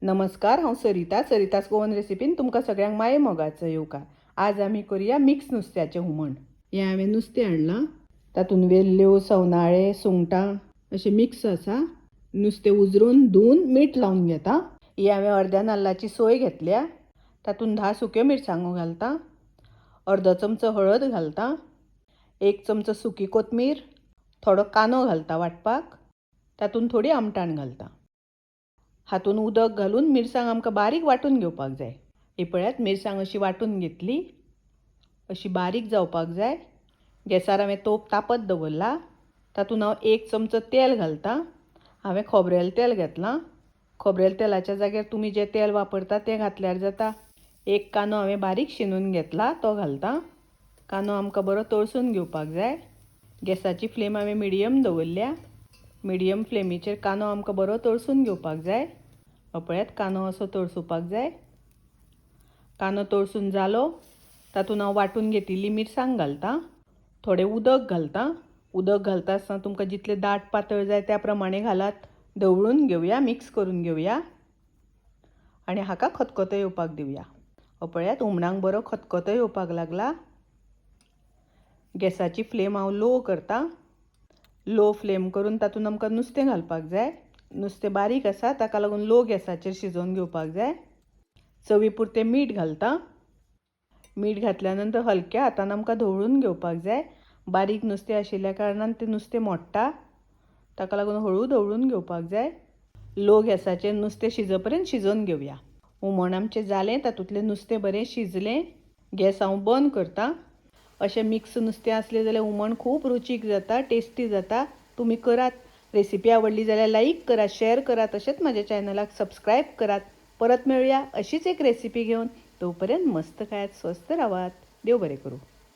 नमस्कार, हांव सरितास गोवन रेसिपीन तुमकां सगळ्यांक माये मोगाचो येवकार। आज आमी करूया मिक्स नुस्त्याचें हुमण। हें हांवें नुस्तें हाडलां, तातूंत वेल्ल्यो, सवनाळे, सुंगटां अशें मिक्स आसा। नुस्तें उजरोवन धुवन मीठ लावन घेता। ही हांवें अर्द्या नाल्लाची सोय घेतल्या, तातूंत 10 सुक्यो मिरसांगो घालता, अर्दो चमचो हळद घालता, 1 चमचो सुकी कोथमीर, थोडो कांदो घालता वाटपाक, तातूंत थोडी आमटाण घालता। हातून उदक घालून मिरसांग आमकां बारीक वांटून घेवपाक जाय। ही पळयात मिरसांग अशी वांटून घेतली, अशी बारीक जावपाक जाय। गॅसार हांवें तोप तापत दवरला, तातूंत हांव 1 चमचो तेल घालता। हांवें खोबरेल तेल घेतलां। खोबरेल तेलाच्या जाग्यार तुमी जें तेल वापरता तें घातल्यार जाता। एक कांदो हांवें बारीक शिनून घेतला, तो घालता। कांदो आमकां बरो तळसून घेवपाक जाय। गॅसाची फ्लेम हांवें मिडियम दवरल्या। मिडियम फ्लेमीचेर कांदो आमकां बरो तळसून घेवपाक जाय। पळयात कांदो असो तळसुपाक जाय। कांदो तळसून जालो, तातूंत हांव वांटून घेतिल्ली मिरसांग घालता, थोडें उदक घालता। उदक घालता आसतना तुमकां जितलें दाट पातळ जाय त्या प्रमाणे घालात। ढवळून घेवया, मिक्स करून घेवया आनी हाका खतखतो येवपाक दिवया। पळयात हुमणाक बरो खतखतो येवपाक लागला। गॅसाची फ्लेम हांव लो करता। लो फ्लेम करून तातूंत आमकां नुस्तें घालपाक जाय। नुस्तें बारीक आसा, ताका लागून लो गॅसाचेर शिजोवन घेवपाक जाय। चवी पुरतें मीठ घालता। मीठ घातल्या नंतर हलक्या हातान आमकां ढवळून घेवपाक जाय। बारीक नुस्तें आशिल्ल्या कारणान तें नुस्तें मोडटा, ताका लागून हळू ढवळून घेवपाक जाय। लो गॅसाचेर नुस्तें शिजो पर्यंत शिजोवन घेवया। हुमण आमचें जालें, तातूंतलें नुस्तें बरें शिजलें। गॅस हांव बंद करता। अशें मिक्स नुस्तें आसलें जाल्यार हुमण खूब रुचीक जाता, टेस्टी जाता। तुमी करात। रेसिपी आवडली जाल्यार लाईक करात, शेअर करात, तशेंच म्हज्या चॅनलाक सबस्क्राईब करात। परत मेळुया अशीच एक रेसिपी घेवन। तोपर्यंत मस्त खायात, स्वस्त रावात। देव बरें करूं।